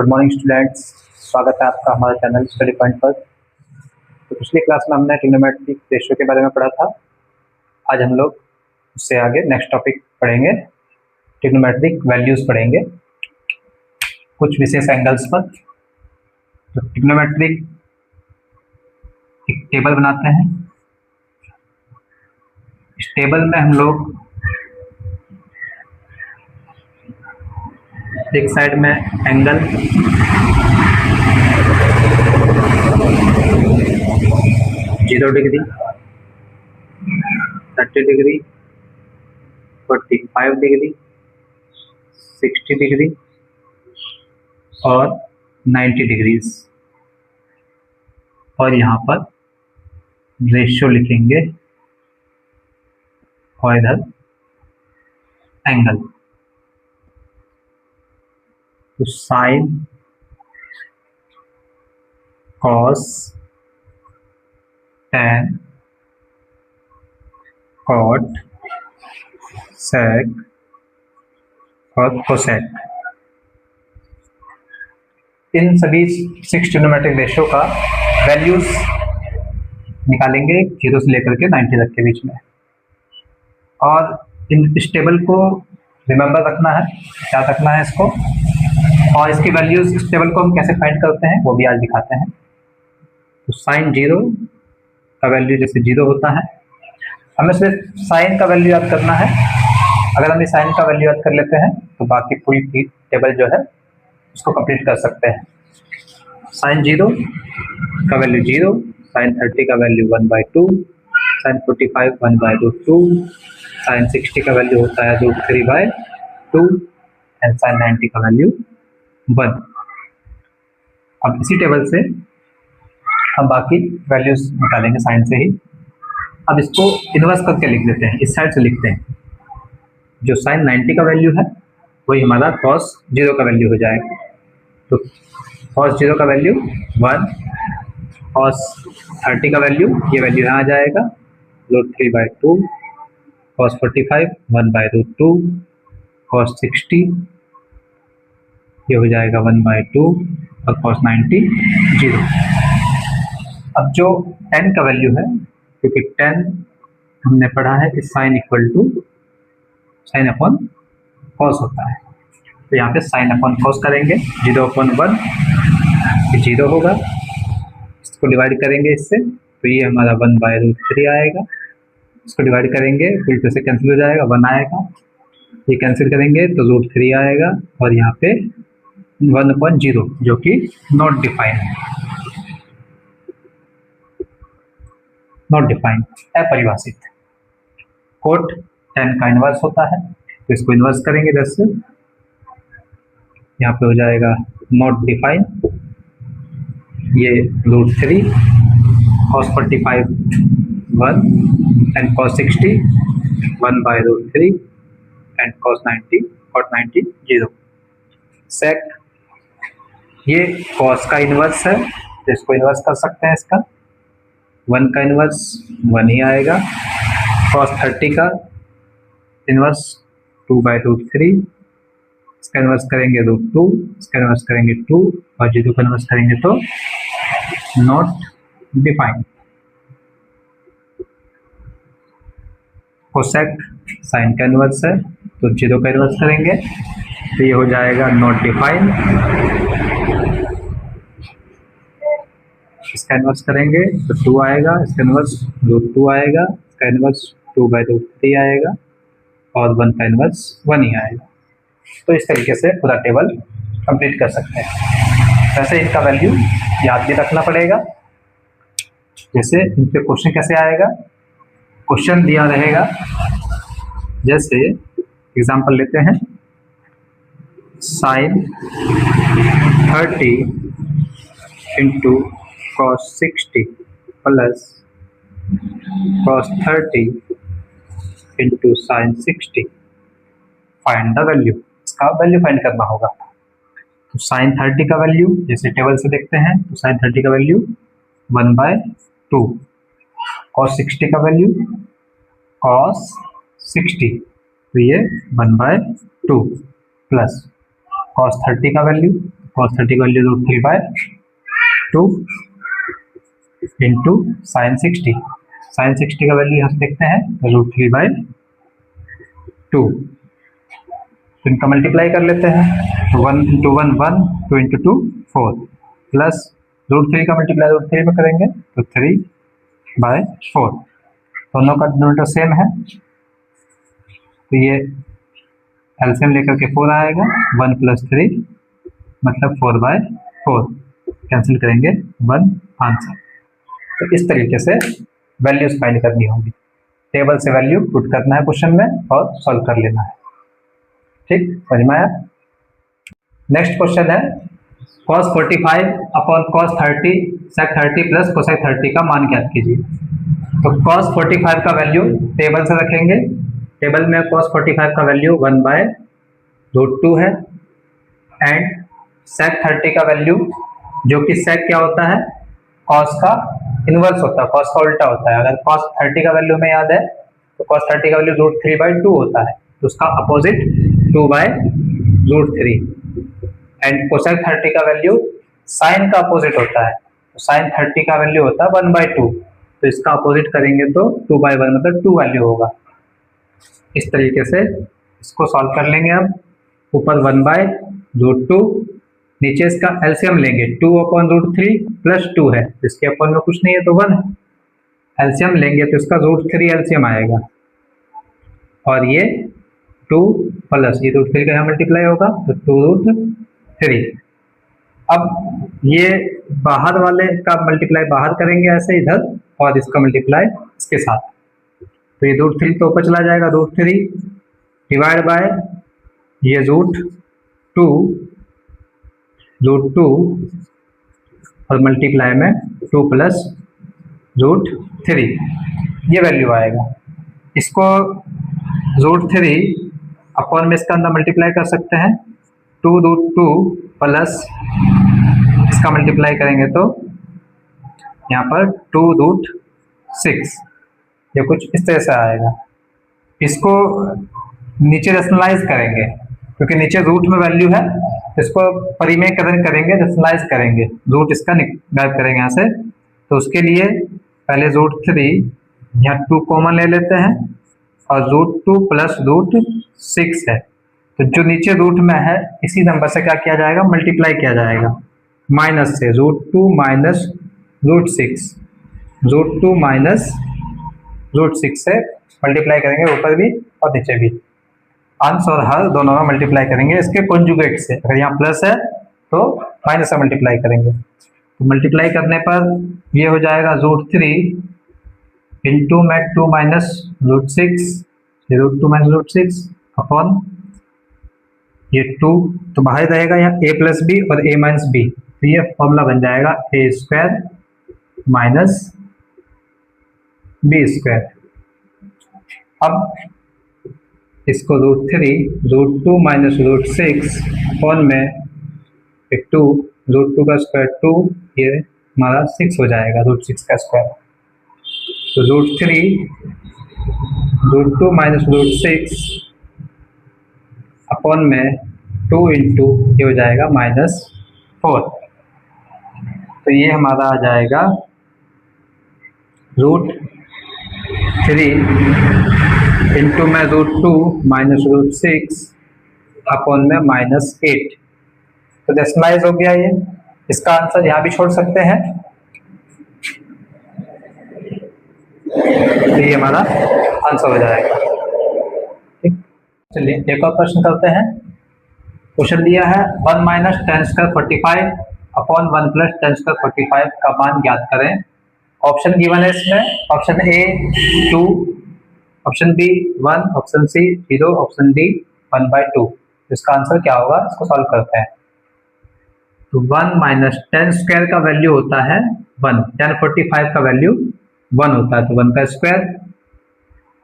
Good morning students, स्वागत है आपका हमारे चैनल स्टडी पॉइंट पर। तो पिछली क्लास में हमने ट्रिग्नोमेट्रिक रेशियो के बारे में पढ़ा था। आज हम लोग उससे आगे नेक्स्ट टॉपिक पढ़ेंगे, ट्रिग्नोमेट्रिक वैल्यूज पढ़ेंगे कुछ विशेष एंगल्स पर। तो ट्रिग्नोमेट्रिक एक टेबल बनाते हैं। इस टेबल में हम लोग एक साइड में angle zero degree, 30 degree, 45 degree, 60 degree और 90 डिग्रीज, और यहाँ पर रेशियो लिखेंगे और इधर एंगल। तो साइन, कॉस, टैन, कॉट, सेक और कोसेक, इन सभी 6 ट्रिग्नोमेट्रिक रेशियो का वैल्यूज निकालेंगे 0 से लेकर के 90 तक के बीच में। और इस टेबल को रिमेंबर रखना है, याद रखना है इसको, और इसकी वैल्यूज, इस टेबल को हम कैसे फाइंड करते हैं वो भी आज दिखाते हैं। तो साइन 0 का वैल्यू जैसे 0 होता है, हमें सिर्फ साइन का वैल्यू याद करना है। अगर हम साइन का वैल्यू याद कर लेते हैं तो बाकी पूरी टेबल जो है उसको कंप्लीट कर सकते हैं। साइन 0 का वैल्यू 0, साइन 30 का वैल्यू 1/2, साइन 45 1/2, साइन 60 का वैल्यू होता है √3/2 एंड साइन 90 का वैल्यू 1। अब इसी टेबल से हम बाकी वैल्यूज निकालेंगे साइन से ही। अब इसको इन्वर्स करके लिख देते हैं, इस साइड से लिखते हैं। जो साइन 90 का वैल्यू है वही हमारा कॉस 0 का वैल्यू हो जाएगा। तो कॉस 0 का वैल्यू 1, कॉस 30 का वैल्यू, ये वैल्यू यहाँ आ जाएगा √3/2, कॉस 45 1/2, कॉस 60 ये हो जाएगा 1/2 और कॉस 90 0। अब जो tan का वैल्यू है, क्योंकि tan हमने पढ़ा है कि sine equal to sine upon cos होता है, तो यहाँ पे साइन अपॉन कॉस करेंगे। 0/1 0 होगा, इसको डिवाइड करेंगे इससे, तो ये हमारा 1/√3 आएगा। इसको डिवाइड करेंगे तो इसे कैंसिल हो जाएगा, 1 आएगा। ये कैंसिल करेंगे तो √3 आएगा, और यहाँ पे 1/0 जो कि नॉट डिफाइंड है, नॉट डिफाइंड, अपरिभाषित। कोट tan का इन्वर्स होता है, तो इसको इन्वर्स करेंगे इधर से, यहाँ पे हो जाएगा नॉट डिफाइंड, ये √3, cos 45 1 and cos 60 1/√3 and cos 90 0। सेक, ये cos का इन्वर्स है, तो इसको इन्वर्स कर सकते हैं। इसका 1 का इन्वर्स 1 ही आएगा। cos 30 का इन्वर्स 2/√3, इसका इन्वर्स करेंगे √2, इसका इन्वर्स करेंगे 2, और 0 का इन्वर्स करेंगे तो नॉट डिफाइंड। कोसेक साइन का इन्वर्स है, तो 0 का इन्वर्स करेंगे तो ये हो जाएगा नॉट डिफाइंड। इसका इन्वर्स करेंगे तो 2 आएगा, इसका इन्वर्स √2 आएगा, इसका इन्वर्स 2/√3 आएगा, और 1 का इन्वर्स 1 ही आएगा। तो इस तरीके से पूरा टेबल कंप्लीट कर सकते हैं। वैसे इनका वैल्यू याद भी रखना पड़ेगा। जैसे इन पे क्वेश्चन कैसे आएगा, क्वेश्चन दिया रहेगा, जैसे एग्जांपल लेते हैं, sine 30 into cos 60 plus cos 30 into sine 60, find the value. इसका वैल्यू फाइंड करना होगा। तो साइन 30 का वैल्यू जैसे टेबल से देखते हैं, तो साइन 30 का वैल्यू 1/2, cos 60 का वैल्यू cos 60, तो ये 1/2 प्लस cos 30 का वैल्यू cos 30 का वैल्यू √3/2 इंटू साइन 60। साइन 60 का वैल्यू यहाँ देखते हैं √3/2, इनका मल्टीप्लाई कर लेते हैं। 1 इंटू 1 1, 2 इंटू 2 4, प्लस √3 का मल्टीप्लाई √3 में करेंगे तो 3/4, दोनों का डिनोमिनेटर सेम है तो ये एलसीएम लेकर के 4 आएगा। 1 + 3 मतलब 4/4, कैंसिल करेंगे 1 आंसर। तो इस तरीके से वैल्यूज फाइंड करनी होगी, टेबल से वैल्यू पुट करना है क्वेश्चन में और सॉल्व कर लेना है। ठीक, समझ में आया। नेक्स्ट क्वेश्चन है cos 45 upon cos 30 sec 30 plus cosec 30 का मान ज्ञात कीजिए। तो cos 45 का वैल्यू टेबल से रखेंगे। टेबल में cos 45 का वैल्यू 1/√2 है एंड sec 30 का वैल्यू, जो कि sec क्या होता है, cos का इनवर्स होता है, cos का उल्टा होता है। अगर cos 30 का वैल्यू में याद है तो cos 30 का वैल्यू √3/2 होता है, तो उसका अपोजिट 2/√3 एंड cosec 30 का वैल्यू साइन का अपोजिट होता है, तो साइन 30 का वैल्यू होता है 1/2, तो इसका अपोजिट करेंगे तो 2/1 मतलब 2 वैल्यू होगा। इस तरीके से इसको सॉल्व कर लेंगे। अब ऊपर 1/√2, नीचे इसका एलसीएम लेंगे 2/√3 प्लस 2 है, इसके अपन में कुछ नहीं है तो 1 है। एलसीएम लेंगे तो इसका √3 एलसीएम आएगा और ये 2 प्लस ये √3 का यहाँ मल्टीप्लाई होगा तो 2√3। अब ये बाहर वाले का मल्टीप्लाई बाहर करेंगे ऐसे इधर और इसका मल्टीप्लाई इसके साथ, तो ये √3 तो ऊपर चला जाएगा, √3 डिवाइड बाय ये √2 और मल्टीप्लाई में 2 प्लस √3, ये वैल्यू आएगा। इसको √3 अपॉन में इसका अंदर मल्टीप्लाई कर सकते हैं, 2√2 प्लस इसका मल्टीप्लाई करेंगे तो यहाँ पर 2√6, ये कुछ इस तरह से आएगा। इसको नीचे रेशनलाइज करेंगे क्योंकि नीचे रूट में वैल्यू है, इसको परिमेयकरण करेंगे, रेशनलाइज करेंगे, रूट इसका गायब करेंगे यहाँ से। तो उसके लिए पहले √3 यहाँ 2 कॉमन ले लेते हैं और √2 प्लस √6 है, तो जो नीचे रूट में है इसी नंबर से क्या किया जाएगा, मल्टीप्लाई किया जाएगा माइनस से, √2 माइनस √6, √2 माइनस √6 से मल्टीप्लाई करेंगे ऊपर भी और नीचे भी, अंश और हर दोनों में मल्टीप्लाई करेंगे इसके कॉन्जुगेट से। अगर यहाँ प्लस है तो माइनस से मल्टीप्लाई करेंगे, तो मल्टीप्लाई करने पर ये हो जाएगा √3 इंटू में 2 माइनस √6, √2 माइनस √6 अपॉन ये 2, तो बाहर रहेगा यहाँ a प्लस बी और a माइनस बी, तो ये फॉर्मूला बन जाएगा a² माइनस b²। अब इसको √2 माइनस √6 अपॉन में 2, √2 का स्क्वायर 2, ये हमारा 6 हो जाएगा, √6 का स्क्वायर। तो √2 माइनस √6 अपॉन में 2 इंटू ये हो जाएगा -4, तो ये हमारा आ जाएगा √3 इंटू में √2 माइनस √6 अपॉन में -8, तो डेसिमलाइज हो गया ये। इसका आंसर यहाँ भी छोड़ सकते हैं, तो ये हमारा आंसर हो जाएगा। ठीक, चलिए एक और प्रश्न करते हैं। क्वेश्चन दिया है 1 minus tan² 45 upon 1 plus tan² 45 का मान ज्ञात करें। ऑप्शन गिवन है इसमें, option A 2, option B 1, option C 0, option D 1/2। इसका आंसर क्या होगा, इसको सॉल्व करते हैं। तो 1 माइनस tan² का वैल्यू होता है 1, tan 45 का वैल्यू 1 होता है, तो 1 का स्क्वायर,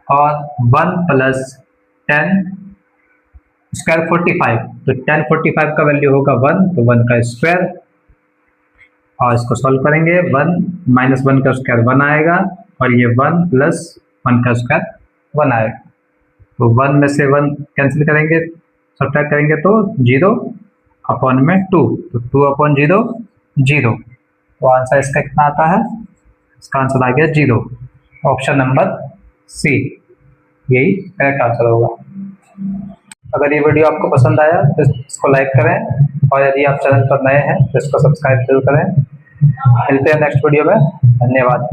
और 1 प्लस tan² 45, तो tan 45 का वैल्यू होगा 1, तो 1 का स्क्वायर, और इसको सॉल्व करेंगे 1 माइनस 1 का स्क्वायर 1 आएगा, और ये 1 प्लस 1 का स्क्वायर 1 आएगा। तो 1 में से 1 कैंसिल करेंगे, सब्ट्रैक्ट करेंगे तो 0, अपॉन में 2, तो 2/0 0। तो आंसर इसका कितना आता है? इसका आंसर आ गया 0। ऑप्शन नंबर सी यही करेक्ट आंसर होगा। अगर ये वीडियो आपको पसंद आया तो इसको लाइक करें, और यदि आप चैनल पर नए हैं तो इसको सब्सक्राइब जरूर करें। मिलते हैं नेक्स्ट वीडियो में। धन्यवाद।